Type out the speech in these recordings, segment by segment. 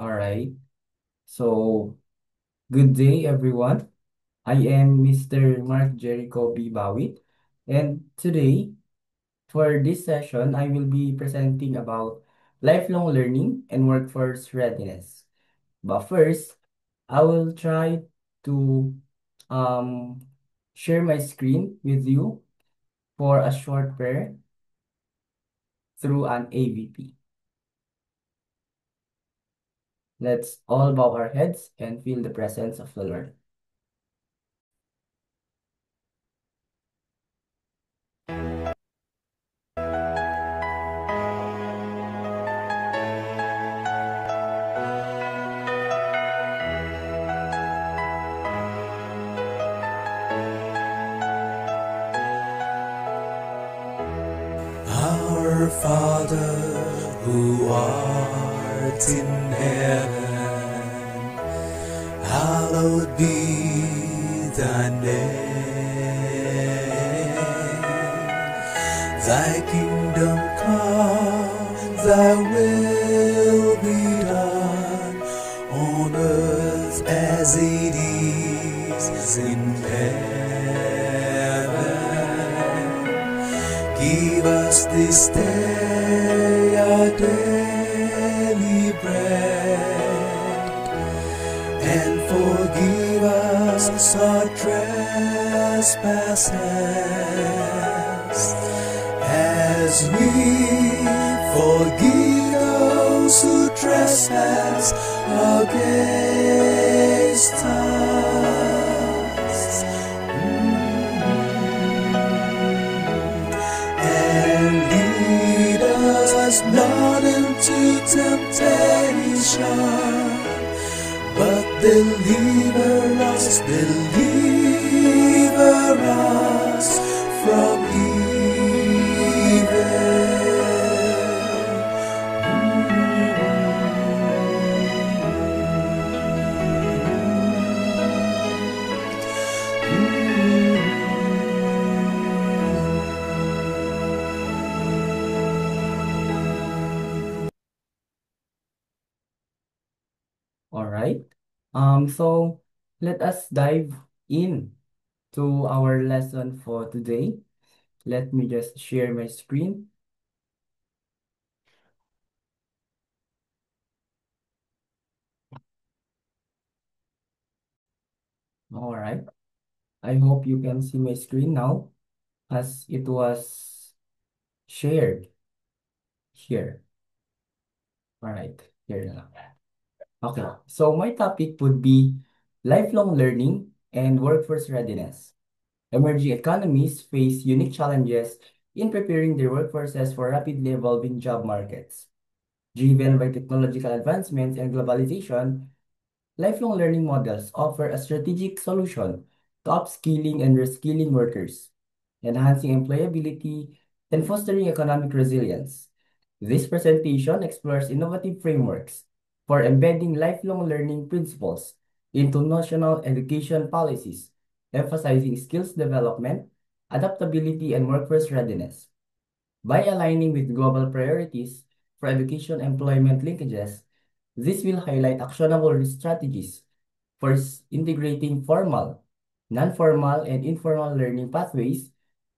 All right. So, good day, everyone. I am Mr. Mark Jericho B. Bawit, and today, for this session, I will be presenting about lifelong learning and workforce readiness. But first, I will try to um, share my screen with you for a short prayer through an AVP. Let's all bow our heads and feel the presence of the Lord. Our Father who art in heaven, hallowed be thy name. Thy kingdom come, thy will be done on earth as it is in heaven. Give us this day our daily bread, and forgive us our trespasses, as we forgive those who trespass against us. And lead us not into temptation, but deliver us from All right. So let us dive in to our lesson for today. Let me just share my screen. All right. I hope you can see my screen now as it was shared here. All right. Here now. Okay. So my topic would be lifelong learning and workforce readiness. Emerging economies face unique challenges in preparing their workforces for rapidly evolving job markets. Driven by technological advancements and globalization, lifelong learning models offer a strategic solution to upskilling and reskilling workers, enhancing employability and fostering economic resilience. This presentation explores innovative frameworks for embedding lifelong learning principles into national education policies, emphasizing skills development, adaptability, and workforce readiness. By aligning with global priorities for education employment linkages, this will highlight actionable strategies for integrating formal, non-formal, and informal learning pathways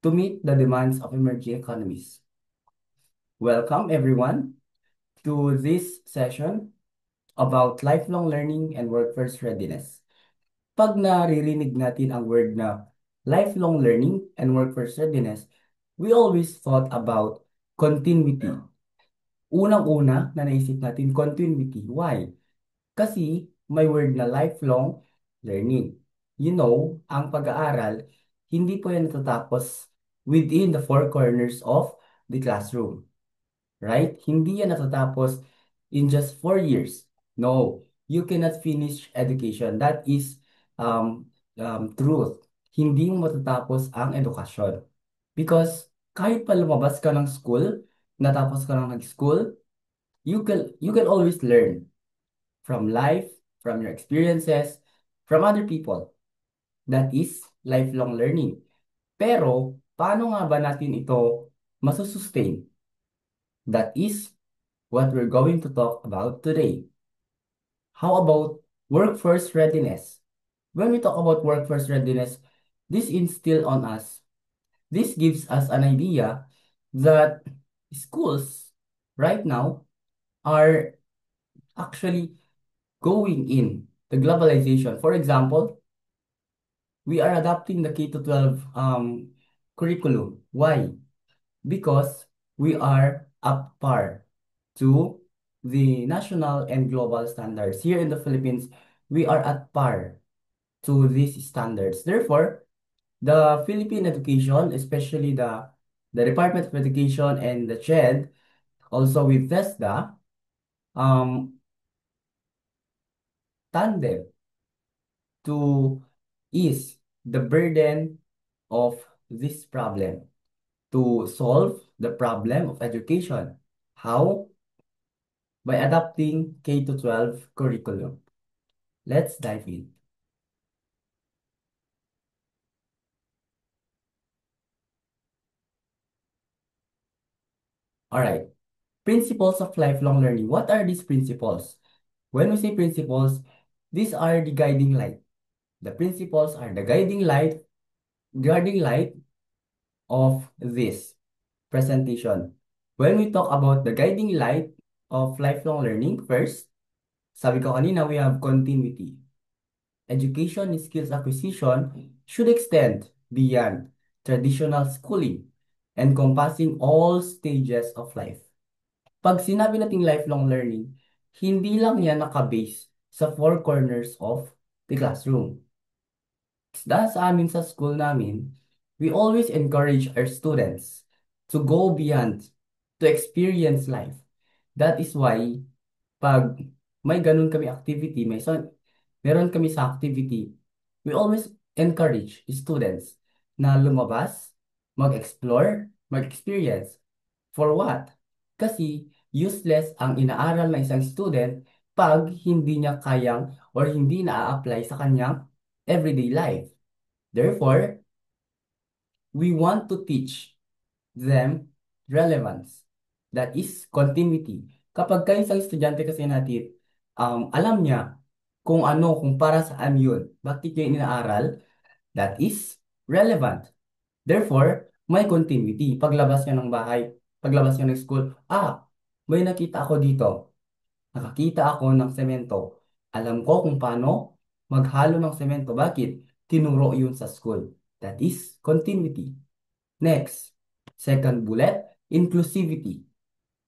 to meet the demands of emerging economies. Welcome, everyone, to this session about lifelong learning and workforce readiness. Pag naririnig natin ang word na lifelong learning and workforce readiness, we always thought about continuity. Unang-una na naisip natin, continuity. Why? Kasi may word na lifelong learning. You know, ang pag-aaral, hindi po yan natatapos within the four corners of the classroom. Right? Hindi yan natatapos in just 4 years. No, you cannot finish education. That is truth. Hindi mo matatapos ang edukasyon. Because kahit pa lumabas ka ng school, natapos ka ng school, you can always learn from life, from your experiences, from other people. That is lifelong learning. Pero, paano nga ba natin ito masusustain? That is what we're going to talk about today. How about workforce readiness? When we talk about workforce readiness, this instill on us. This gives us an idea that schools right now are actually going in the globalization. For example, we are adopting the K to 12 curriculum. Why? Because we are up par to the national and global standards. Here in the Philippines, we are at par to these standards. Therefore, the Philippine education, especially the Department of Education and the CHED, also with TESDA, um, tandem to ease the burden of this problem, to solve the problem of education. How? By adapting K to 12 curriculum. Let's dive in. All right. Principles of lifelong learning. What are these principles? When we say principles, these are the guiding light. The principles are the guiding light of this presentation. When we talk about the guiding light of lifelong learning, first, sabi ko kanina, we have continuity. Education and skills acquisition should extend beyond traditional schooling, encompassing all stages of life. Pag sinabi nating lifelong learning, hindi lang yan nakabase sa four corners of the classroom. Dahil sa amin sa school namin, we always encourage our students to go beyond, to experience life. That is why, pag may ganun kami activity, meron kami sa activity, we always encourage students na lumabas, mag-explore, mag-experience. For what? Kasi useless ang inaaral ng isang student pag hindi niya kayang or hindi na-apply sa kanyang everyday life. Therefore, we want to teach them relevance. That is continuity. Kapag kayo isang estudyante kasi natin, alam niya kung para saan yun, bakit niya inaaral, that is relevant. Therefore, may continuity. Paglabas niya ng bahay, paglabas niya ng school, may nakita ako dito. Nakakita ako ng semento. Alam ko kung paano maghalo ng semento. Bakit? Tinuro yun sa school. That is continuity. Next, second bullet, inclusivity.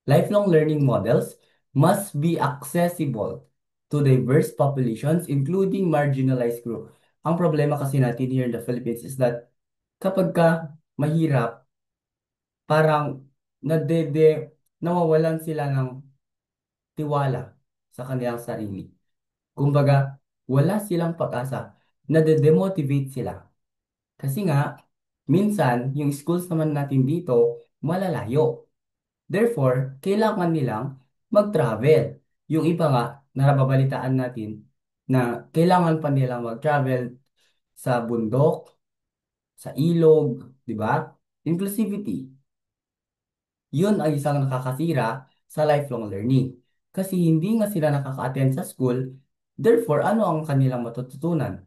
Lifelong learning models must be accessible to diverse populations, including marginalized group. Ang problema kasi natin here in the Philippines is that kapag ka mahirap, parang nawawalan sila ng tiwala sa kanilang sarili. Kumbaga, wala silang pag-asa, nade-demotivate sila. Kasi nga, minsan, yung schools naman natin dito, malalayo. Therefore, kailangan nilang mag-travel. Yung iba nga, narababalitaan natin na kailangan pa nilang mag-travel sa bundok, sa ilog, di ba? Inclusivity. Yun ang isang nakakasira sa lifelong learning. Kasi hindi nga sila nakaka-attend sa school, therefore, ano ang kanilang matututunan?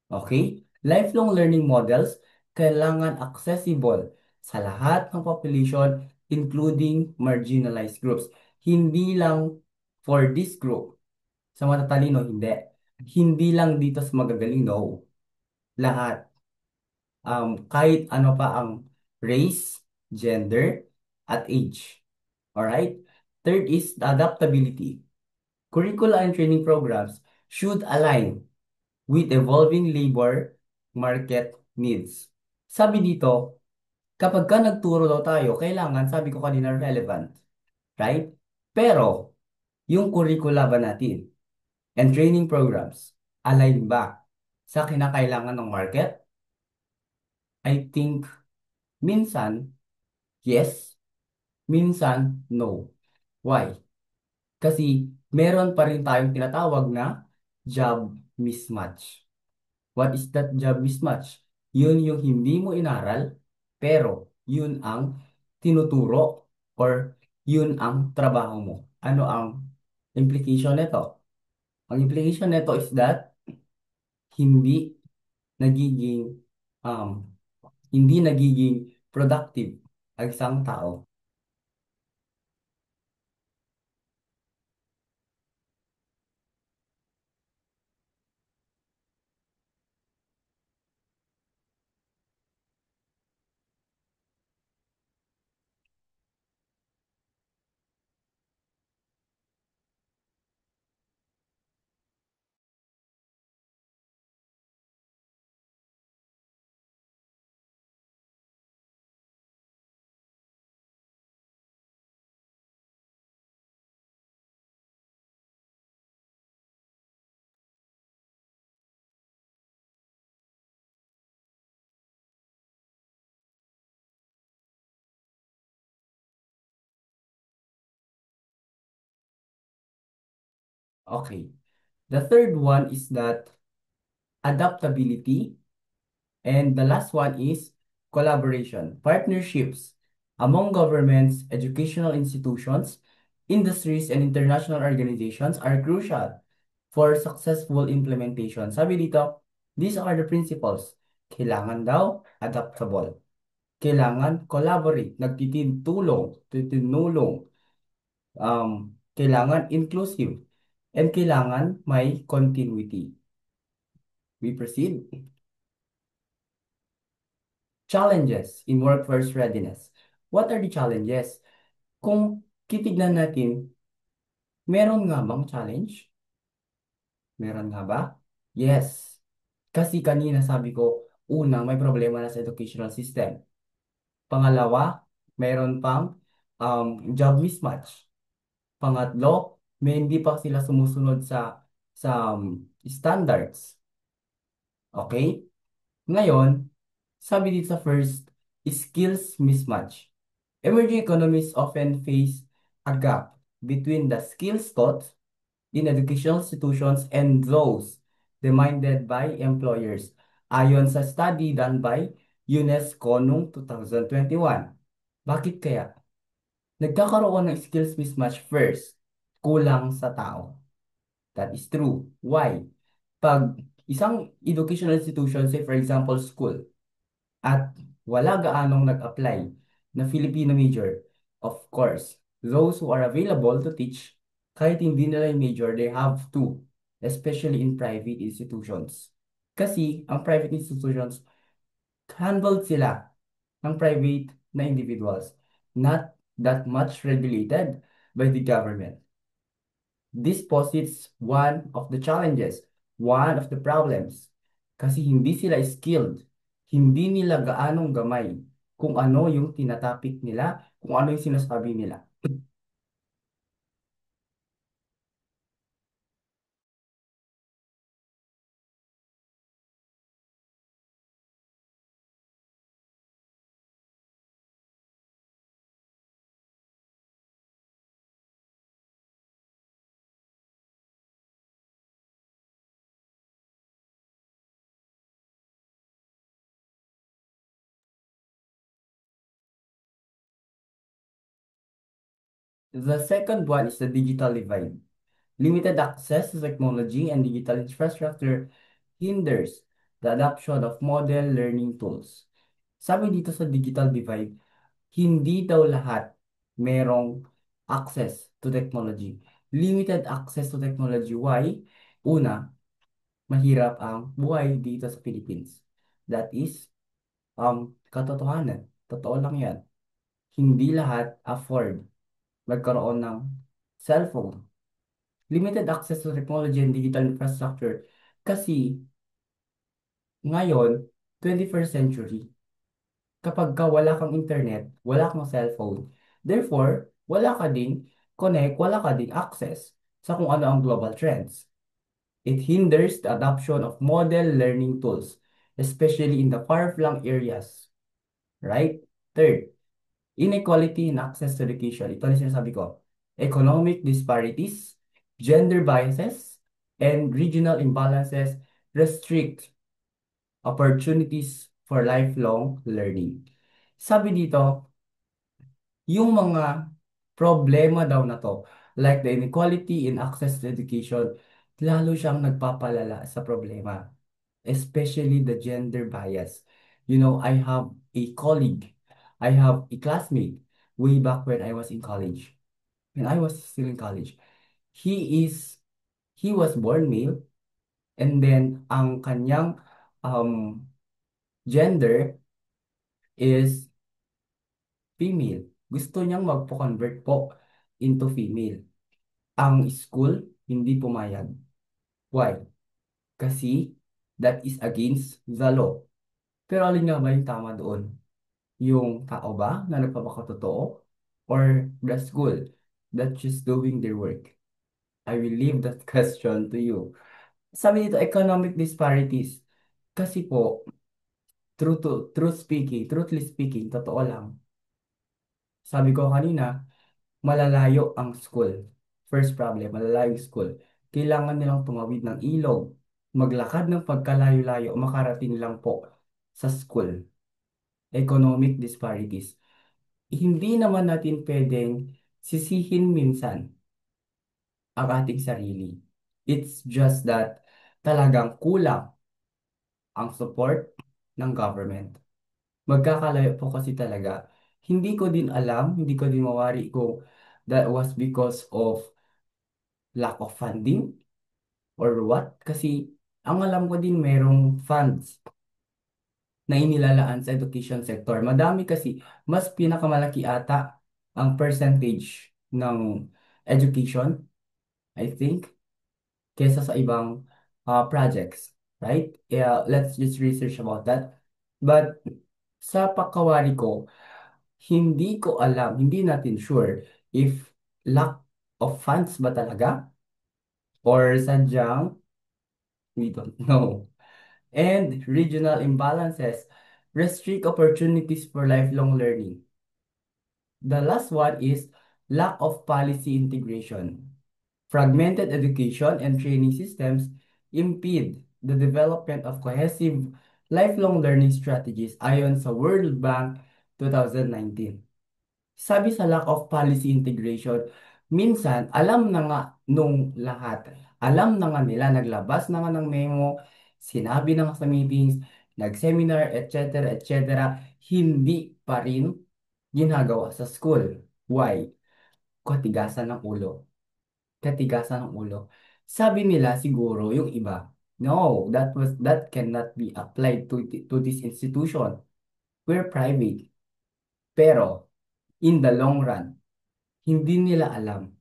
Okay? Lifelong learning models kailangan accessible sa lahat ng population, including marginalized groups. Hindi lang for this group. Sa matatalino, hindi. Hindi lang dito sa magagaling, no. Lahat. Kahit ano pa ang race, gender, at age. Alright? Third is the adaptability. Curricula and training programs should align with evolving labor market needs. Sabi dito, kapag ka nagturo daw tayo, kailangan, sabi ko kanina, relevant. Right? Pero, yung curricula ba natin and training programs, align ba sa kinakailangan ng market? I think, minsan, yes. Minsan, no. Why? Kasi, meron pa rin tayong tinatawag na job mismatch. What is that job mismatch? Yun yung hindi mo inaral, pero yun ang tinuturo or yun ang trabaho mo. Ano ang implication nito? Ang implication nito is that hindi nagiging um, hindi nagiging productive ang isang tao. Okay. The third one is that adaptability. And the last one is collaboration, partnerships among governments, educational institutions, industries, and international organizations are crucial for successful implementation. Sabi dito, these are the principles. Kailangan daw adaptable. Kailangan collaborate, nagtitulong, kailangan inclusive, and kailangan may continuity. We proceed. Challenges in workforce readiness. What are the challenges? Kung titignan natin, meron nga bang challenge? Meron nga ba? Yes. Kasi kanina sabi ko, unang may problema na sa educational system. Pangalawa, meron pang job mismatch. Pangatlo, may hindi pa sila sumusunod sa standards. Okay? Ngayon, sabi dito sa first, skills mismatch. Emerging economies often face a gap between the skills taught in educational institutions and those demanded by employers. Ayon sa study done by UNESCO noong 2021. Bakit kaya? Nagkakaroon ng skills mismatch first, kulang sa tao. That is true. Why? Pag isang educational institution, say for example school, at wala gaanong nag-apply na Filipino major. Of course, those who are available to teach, kahit hindi nila yung major, they have to, especially in private institutions. Kasi ang private institutions, handled sila ng private na individuals, not that much regulated by the government. This posits one of the challenges, one of the problems. Kasi hindi sila skilled, hindi nila gaanong gamay kung ano yung tinatapik nila, kung ano yung sinasabi nila. The second one is the digital divide. Limited access to technology and digital infrastructure hinders the adoption of model learning tools. Sabi dito sa digital divide, hindi daw lahat merong access to technology. Limited access to technology. Why? Una, mahirap ang buhay dito sa Philippines. That is, katotohanan. Totoo lang yan. Hindi lahat afford magkaroon ng cellphone. Limited access to technology and digital infrastructure. Kasi ngayon, 21st century, kapag ka wala kang internet, wala kang cellphone, therefore, wala ka ding connect, wala ka ding access sa kung ano ang global trends. It hinders the adoption of model learning tools, especially in the far-flung areas. Right? Third, inequality in access to education. Ito na sinasabi ko. Economic disparities, gender biases, and regional imbalances restrict opportunities for lifelong learning. Sabi dito, yung mga problema daw na to, like the inequality in access to education, lalo siyang nagpapalala sa problema, especially the gender bias. You know, I have a colleague, I have a classmate way back when I was in college. When I was still in college, he is he was born male, and then ang kanyang um gender is female. Gusto niyang magpo-convert po into female. Ang school hindi pumayag. Why? Kasi that is against the law. Pero alin nga ba yung tama doon? Yung tao ba na nagpapakatotoo? Or the school that just doing their work? I will leave that question to you. Sabi dito, economic disparities. Kasi po, truthfully speaking, totoo lang. Sabi ko kanina, malalayo ang school. First problem, malalayo yung school. Kailangan nilang tumawid ng ilog, maglakad ng pagkalayo-layo, makarating lang po sa school. Economic disparities. Hindi naman natin pwedeng sisihin minsan ang ating sarili. It's just that talagang kulang ang support ng government. Magkakalayo po kasi talaga. Hindi ko din alam, hindi ko din mawari kung that was because of lack of funding or what. Kasi ang alam ko din merong funds na inilalaan sa education sector. Madami kasi, mas pinakamalaki ata ang percentage ng education, I think, kesa sa ibang projects. Right? Yeah, let's just research about that. But sa pagkawari ko, hindi ko alam, hindi natin sure if lack of funds ba talaga or sadyang we don't know. And regional imbalances restrict opportunities for lifelong learning. The last one is lack of policy integration. Fragmented education and training systems impede the development of cohesive lifelong learning strategies ayon sa World Bank 2019. Sabi sa lack of policy integration, minsan alam na nga nung lahat, alam na nga nila, naglabas na nga ng memo, sinabi na nga sa meetings, nag-seminar, etc., etc., hindi pa rin ginagawa sa school. Why? Katigasan ng ulo. Katigasan ng ulo. Sabi nila siguro yung iba, no, that cannot be applied to this institution. We're private. Pero in the long run, hindi nila alam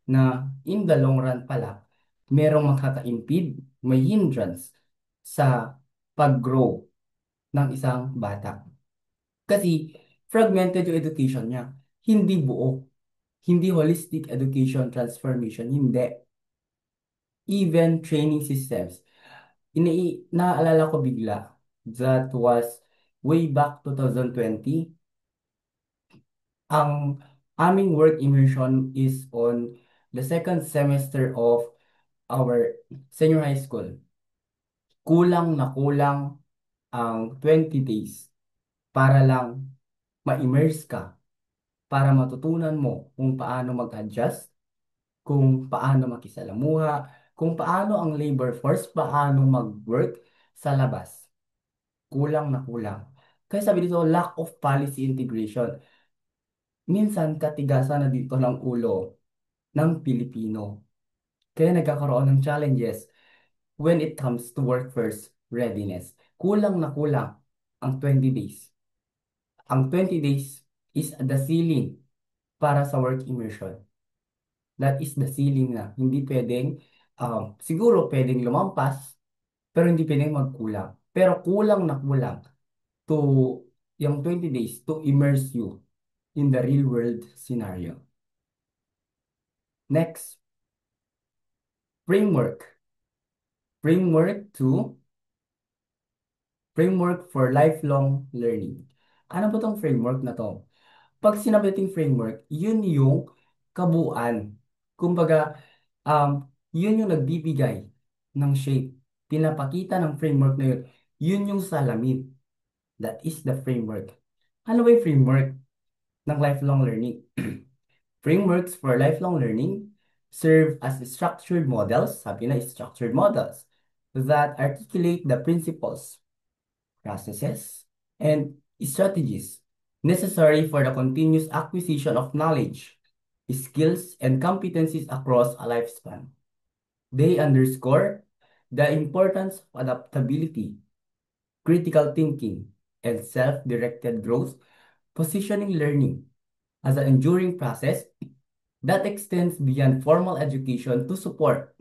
na in the long run pala, merong makaka-impede, may hindrance sa pag-grow ng isang bata. Kasi fragmented yung education niya. Hindi buo. Hindi holistic education transformation. Hindi. Even training systems. Naalala ko bigla, that was way back 2020. Ang aming work immersion is on the second semester of our senior high school. Kulang na kulang ang 20 days para lang ma-immerse ka, para matutunan mo kung paano mag-adjust, kung paano makisalamuha, kung paano ang labor force, paano mag-work sa labas. Kulang na kulang. Kaya sabi dito, lack of policy integration. Minsan, katigasan na dito ng ulo ng Pilipino. Kaya nagkakaroon ng challenges when it comes to workforce readiness. Kulang na kulang ang 20 days. Ang 20 days is the ceiling para sa work immersion. That is the ceiling na. Hindi pwedeng, siguro pwedeng lumampas, pero hindi pwedeng magkulang. Pero kulang na kulang to yung 20 days to immerse you in the real world scenario. Next, framework. Framework to Framework for lifelong learning. Ano ba tong framework na to? Pag sinabi nating framework, yun yung kabuuan. Kumbaga, yun yung nagbibigay ng shape. Pinapakita ng framework na yun. Yun yung salamin. That is the framework. Ano ba yung framework ng lifelong learning? Frameworks for lifelong learning serve as structured models, sabi na structured models, that articulate the principles, processes, and strategies necessary for the continuous acquisition of knowledge, skills, and competencies across a lifespan. They underscore the importance of adaptability, critical thinking, and self-directed growth, positioning learning as an enduring process that extends beyond formal education to support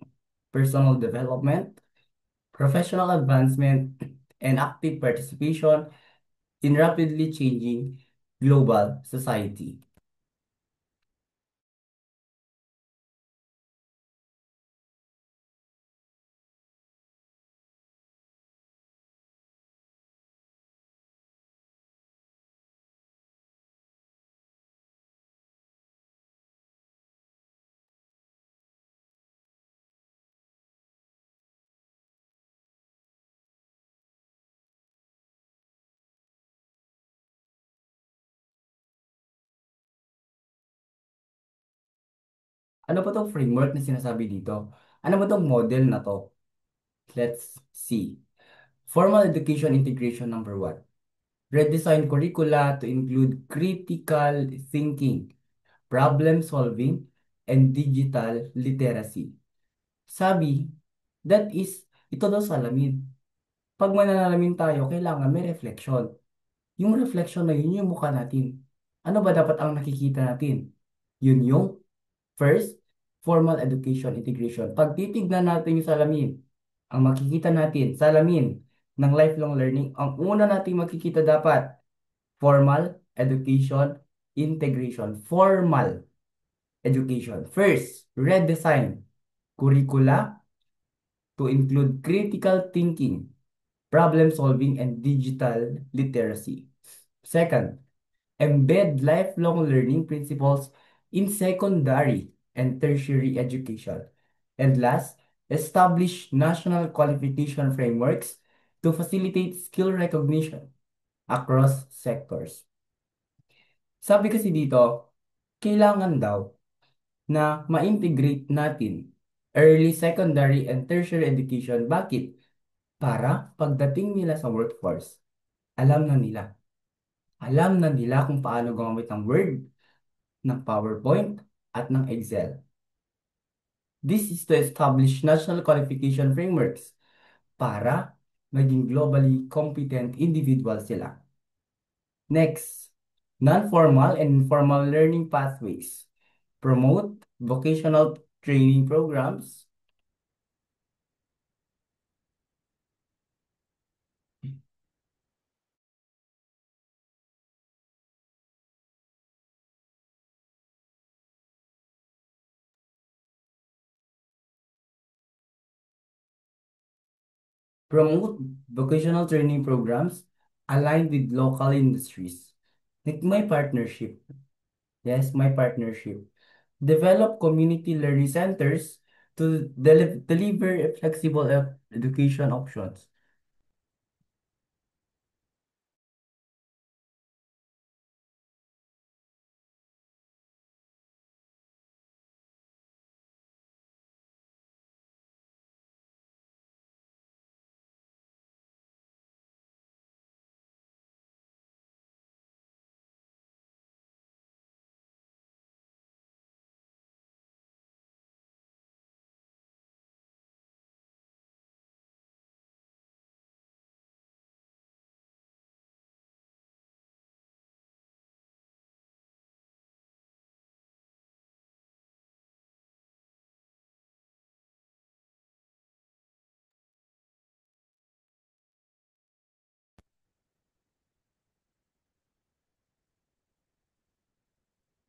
personal development, professional advancement, and active participation in rapidly changing global society. Ano ba tong framework na sinasabi dito? Ano ba tong model na to? Let's see. Formal education integration number one. Redesign curricula to include critical thinking, problem solving, and digital literacy. Sabi, that is, ito daw salamin. Pag mananalamin tayo, kailangan may reflection. Yung reflection na yun, yung mukha natin. Ano ba dapat ang nakikita natin? Yun yung first, formal education integration. Pag titignan natin yung salamin, ang makikita natin, salamin ng lifelong learning, ang una nating makikita dapat, formal education integration. Formal education. First, redesign curricula to include critical thinking, problem solving, and digital literacy. Second, embed lifelong learning principles in secondary and tertiary education. And last, establish national qualification frameworks to facilitate skill recognition across sectors. Sabi kasi dito, kailangan daw na ma-integrate natin early secondary and tertiary education. Bakit? Para pagdating nila sa workforce, alam na nila. Alam na nila kung paano gumamit ng Word, ng PowerPoint, at ng Excel. This is to establish national qualification frameworks para maging globally competent individual sila. Next, non-formal and informal learning pathways. Promote vocational training programs. Promote vocational training programs aligned with local industries. Like my partnership. Yes, my partnership. Develop community learning centers to deliver flexible education options.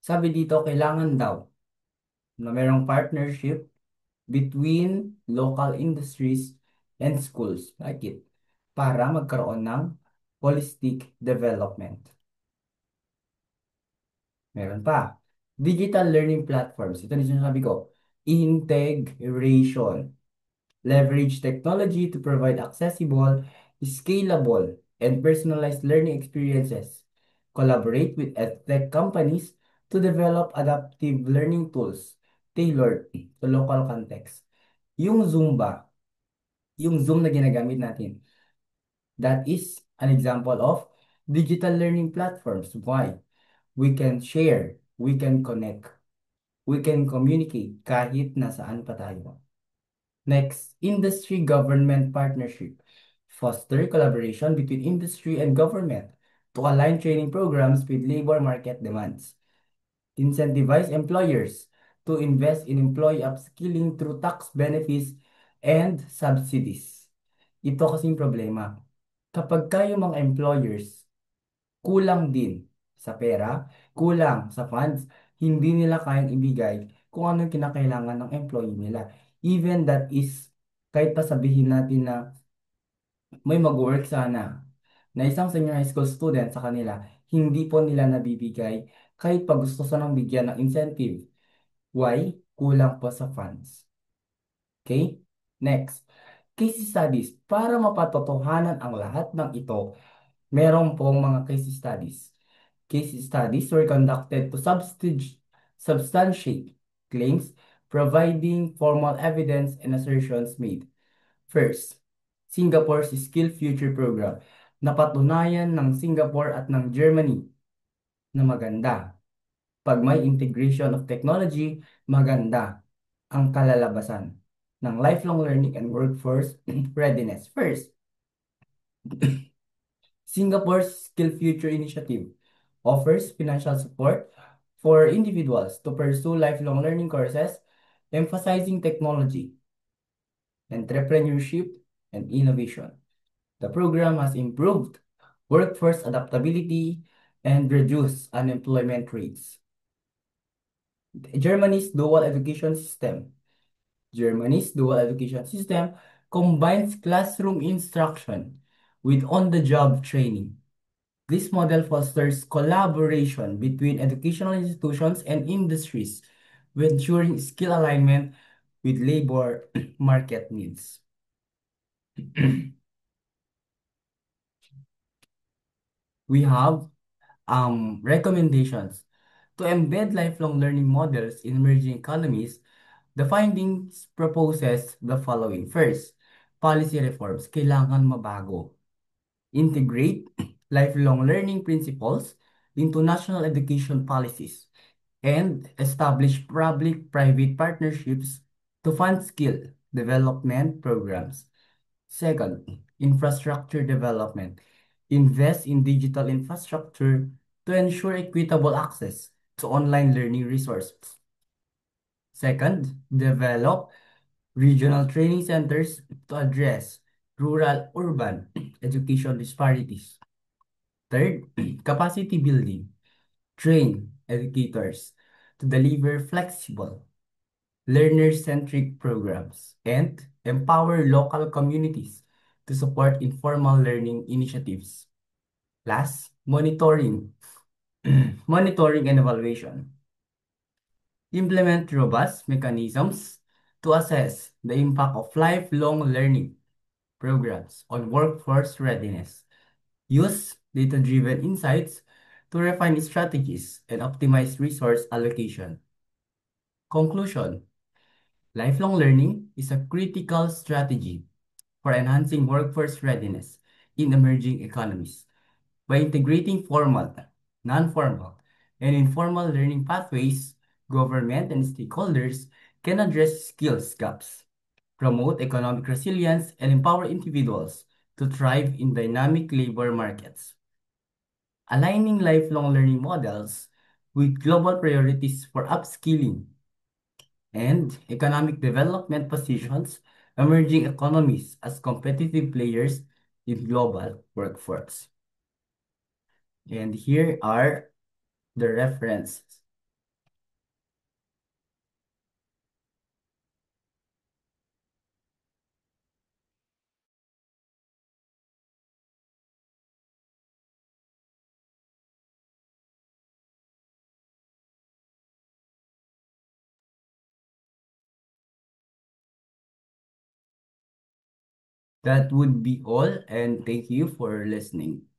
Sabi dito, kailangan daw na mayroong partnership between local industries and schools. Bakit? Para magkaroon ng holistic development. Meron pa. Digital learning platforms. Ito na sinasabi ko. Integration. Leverage technology to provide accessible, scalable, and personalized learning experiences. Collaborate with edtech companies to develop adaptive learning tools tailored to local context. Yung Zumba, yung Zoom na ginagamit natin, that is an example of digital learning platforms. Why? We can share, we can connect, we can communicate kahit nasaan pa tayo. Next, industry-government partnership. Foster collaboration between industry and government to align training programs with labor market demands. Incentivize employers to invest in employee upskilling through tax benefits and subsidies. Ito kasing problema. Kapag kayo mga employers, kulang din sa pera, kulang sa funds, hindi nila kayang ibigay kung ano yung kinakailangan ng employee nila. Even that is, kahit pa sabihin natin na may mag-work sana na isang senior high school student sa kanila, hindi po nila nabibigay kahit pa gusto sanang bigyan ng incentive. Why? Kulang po sa funds. Okay? Next, case studies. Para mapatotohanan ang lahat ng ito, meron pong mga case studies. Case studies were conducted to substantiate claims, providing formal evidence and assertions made. First, Singapore's Skill Future Program. Napatunayan ng Singapore at ng Germany na maganda. Pag may integration of technology, maganda ang kalalabasan ng lifelong learning and workforce readiness. First, Singapore's Skill Future Initiative offers financial support for individuals to pursue lifelong learning courses, emphasizing technology, entrepreneurship, and innovation. The program has improved workforce adaptability and reduced unemployment rates. Germany's dual education system. Germany's dual education system combines classroom instruction with on-the-job training. This model fosters collaboration between educational institutions and industries, with ensuring skill alignment with labor market needs. We have recommendations to embed lifelong learning models in emerging economies. The findings proposes the following. First, policy reforms kailangan mabago. Integrate lifelong learning principles into national education policies and establish public-private partnerships to fund skill development programs. Second, infrastructure development. Invest in digital infrastructure to ensure equitable access to online learning resources. Second, develop regional training centers to address rural-urban education disparities. Third, capacity building. Train educators to deliver flexible, learner-centric programs and empower local communities to support informal learning initiatives. Last, monitoring. Monitoring and evaluation. Implement robust mechanisms to assess the impact of lifelong learning programs on workforce readiness. Use data-driven insights to refine strategies and optimize resource allocation. Conclusion: lifelong learning is a critical strategy for enhancing workforce readiness in emerging economies. By integrating formal, non-formal, and informal learning pathways, government and stakeholders can address skills gaps, promote economic resilience, and empower individuals to thrive in dynamic labor markets. Aligning lifelong learning models with global priorities for upskilling and economic development positions emerging economies as competitive players in global workforce. And here are the references. That would be all, and thank you for listening.